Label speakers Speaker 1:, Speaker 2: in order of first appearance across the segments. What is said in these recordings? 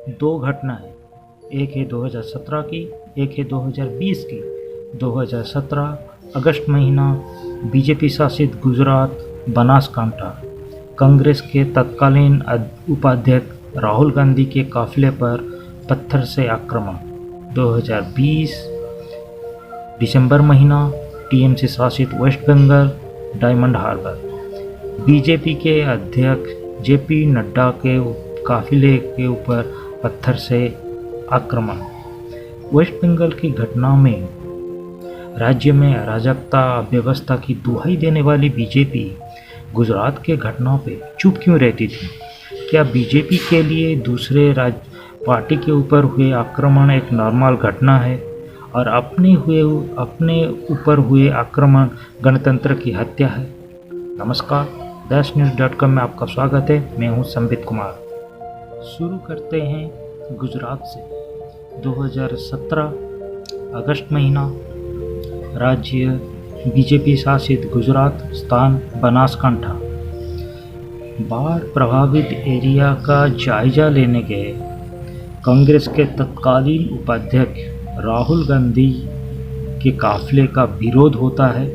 Speaker 1: दो घटना है, एक है 2017 की, एक है 2020 की। 2017 अगस्त महीना, बीजेपी शासित गुजरात बनासकांठा, कांग्रेस के तत्कालीन उपाध्यक्ष राहुल गांधी के काफिले पर पत्थर से आक्रमण। 2020 दिसंबर महीना, टीएमसी शासित West Bengal, Diamond Harbour, BJP के अध्यक्ष जेपी नड्डा के काफिले के ऊपर पत्थर से आक्रमण। वेस्ट बंगाल की घटना में राज्य में अराजकता व्यवस्था की दुहाई देने वाली बीजेपी गुजरात के घटनाओं पे चुप क्यों रहती थी? क्या बीजेपी के लिए दूसरे पार्टी के ऊपर हुए आक्रमण एक नॉर्मल घटना है और अपने ऊपर हुए आक्रमण गणतंत्र की हत्या है? नमस्कार, dasnews.com में आपका स्वागत है। मैं हूं संबित कुमार। शुरू करते हैं गुजरात से। 2017 अगस्त महीना, राज्य बीजेपी शासित गुजरात, स्थान बनासकांठा। बाढ़ प्रभावित एरिया का जायजा लेने गए कांग्रेस के तत्कालीन उपाध्यक्ष राहुल गांधी के काफिले का विरोध होता है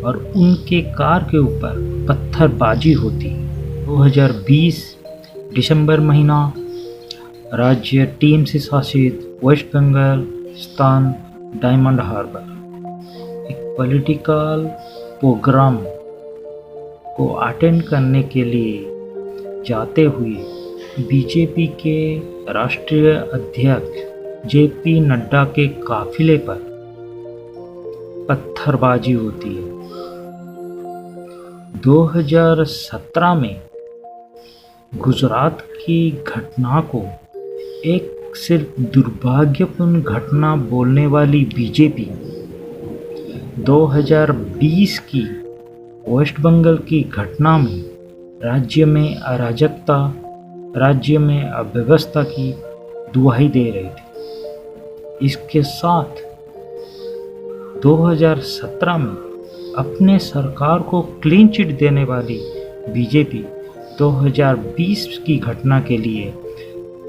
Speaker 1: और उनके कार के ऊपर पत्थरबाजी होती है। 2020 दिसंबर महीना, राज्य टीएमसी शासित वेस्ट बंगाल, स्थान डायमंड हार्बर। एक पॉलिटिकल प्रोग्राम को अटेंड करने के लिए जाते हुए बीजेपी के राष्ट्रीय अध्यक्ष जेपी नड्डा के काफिले पर पत्थरबाजी होती है। 2017 में गुजरात की घटना को एक सिर्फ दुर्भाग्यपूर्ण घटना बोलने वाली बीजेपी 2020 की वेस्ट बंगाल की घटना में राज्य में अराजकता, राज्य में अव्यवस्था की दुहाई दे रही थी। इसके साथ 2017 में अपने सरकार को क्लीन चिट देने वाली बीजेपी 2020 की घटना के लिए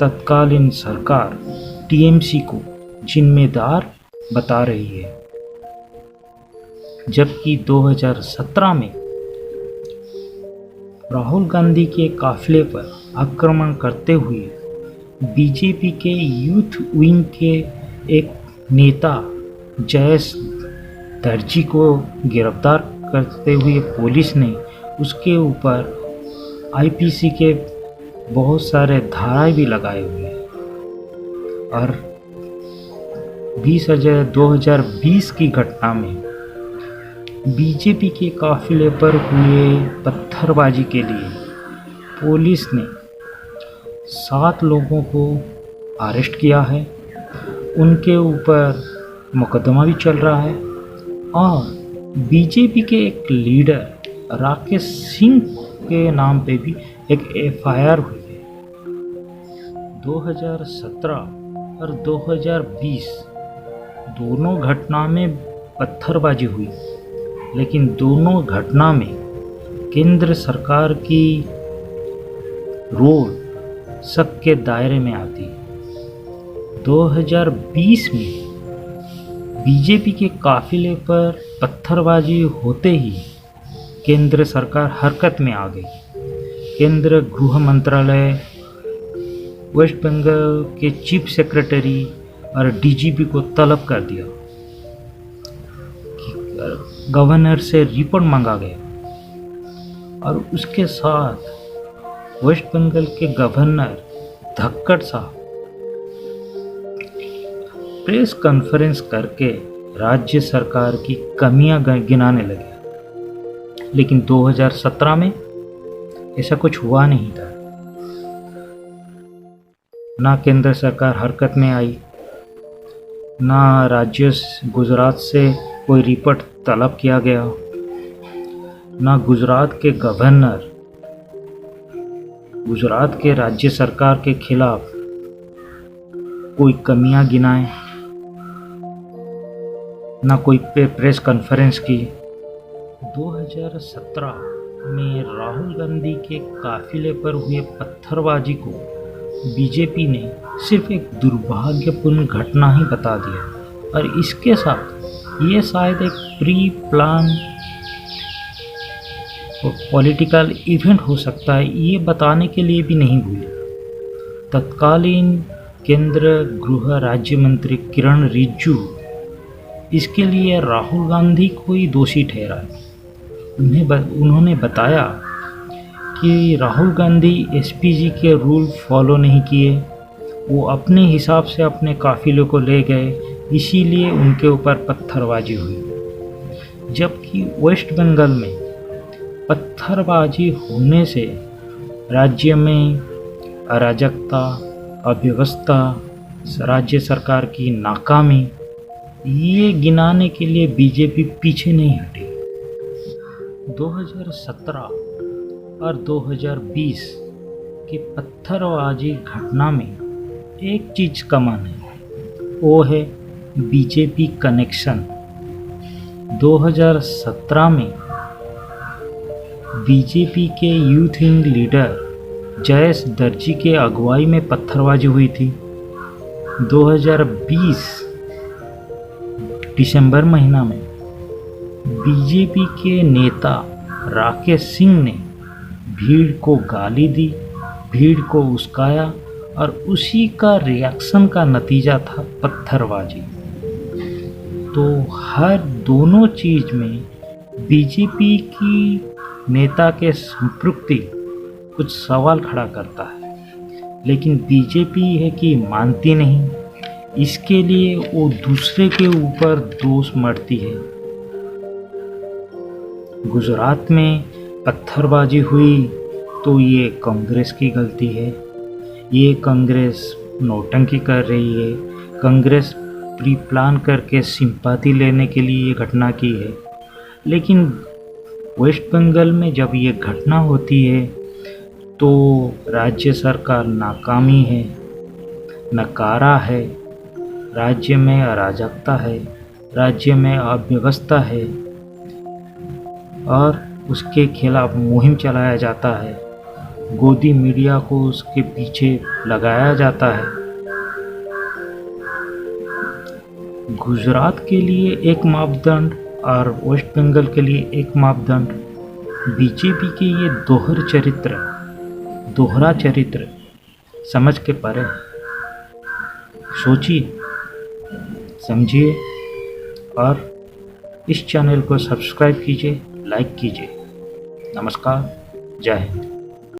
Speaker 1: तत्कालीन सरकार टीएमसी को जिम्मेदार बता रही है, जबकि 2017 में राहुल गांधी के काफिले पर आक्रमण करते हुए बीजेपी के यूथ विंग के एक नेता जयेश दर्जी को गिरफ्तार करते हुए पुलिस ने उसके ऊपर आईपीसी के बहुत सारे धाराएं भी लगाए हुए हैं और 2020 की घटना में बीजेपी के काफिले पर हुए पत्थरबाजी के लिए पुलिस ने 7 लोगों को अरेस्ट किया है। उनके ऊपर मुकदमा भी चल रहा है और बीजेपी के एक लीडर राकेश सिंह के नाम पे भी एक एफआईआर हुई है। 2017 और 2020 दोनों घटना में पत्थरबाजी हुई, लेकिन दोनों घटना में केंद्र सरकार की रोल शक के दायरे में आती है। 2020 में बीजेपी के काफिले पर पत्थरबाजी होते ही केंद्र सरकार हरकत में आ गई। केंद्र गृह मंत्रालय, वेस्ट बंगाल के चीफ सेक्रेटरी और डीजीपी को तलब कर दिया। गवर्नर से रिपोर्ट मांगा गया और उसके साथ वेस्ट बंगाल के गवर्नर धक्कड़ साहब प्रेस कॉन्फ्रेंस करके राज्य सरकार की कमियां गिनाने लगे। लेकिन 2017 में ऐसा कुछ हुआ नहीं था। ना केंद्र सरकार हरकत में आई, ना राज्य गुजरात से कोई रिपोर्ट तलब किया गया, ना गुजरात के गवर्नर गुजरात के राज्य सरकार के खिलाफ कोई कमियां गिनाए, ना कोई प्रेस कॉन्फ्रेंस की। 2017 में राहुल गांधी के काफिले पर हुए पत्थरबाजी को बीजेपी ने सिर्फ एक दुर्भाग्यपूर्ण घटना ही बता दिया, और इसके साथ ये शायद एक प्री प्लान पॉलिटिकल इवेंट हो सकता है, ये बताने के लिए भी नहीं भूले। तत्कालीन केंद्र गृह राज्य मंत्री किरण रिजिजू इसके लिए राहुल गांधी को ही दोषी ठहराया। उन्होंने बताया कि राहुल गांधी एसपीजी के रूल फॉलो नहीं किए, वो अपने हिसाब से अपने काफिले को ले गए, इसीलिए उनके ऊपर पत्थरबाजी हुई। जबकि वेस्ट बंगाल में पत्थरबाजी होने से राज्य में अराजकता, अव्यवस्था, राज्य सरकार की नाकामी, ये गिनाने के लिए बीजेपी पीछे नहीं हटी। 2017 और 2020 के पत्थरबाजी घटना में एक चीज कॉमन है, वो है बीजेपी कनेक्शन। 2017 में बीजेपी के यूथ विंग लीडर जयेश दर्जी के अगुवाई में पत्थरबाजी हुई थी। 2020 दिसंबर महीना में बीजेपी के नेता राकेश सिंह ने भीड़ को गाली दी, भीड़ को उस्काया, और उसी का रिएक्शन का नतीजा था पत्थरबाजी। तो हर दोनों चीज में बीजेपी की नेता के संपृक्ति कुछ सवाल खड़ा करता है, लेकिन बीजेपी है कि मानती नहीं, इसके लिए वो दूसरे के ऊपर दोष मढ़ती है। गुजरात में पत्थरबाजी हुई तो ये कांग्रेस की गलती है, ये कांग्रेस नौटंकी कर रही है, कांग्रेस प्री प्लान करके सिंपैथी लेने के लिए ये घटना की है। लेकिन वेस्ट बंगाल में जब ये घटना होती है तो राज्य सरकार नाकामी है, नकारा है, राज्य में अराजकता है, राज्य में अव्यवस्था है, और उसके खिलाफ मुहिम चलाया जाता है, गोदी मीडिया को उसके पीछे लगाया जाता है। गुजरात के लिए एक मापदंड और वेस्ट बंगाल के लिए एक मापदंड, बीजेपी के ये दोहरा चरित्र समझ के परे है। सोचिए, समझिए, और इस चैनल को सब्सक्राइब कीजिए, लाइक कीजिए। नमस्कार, जय हिंद।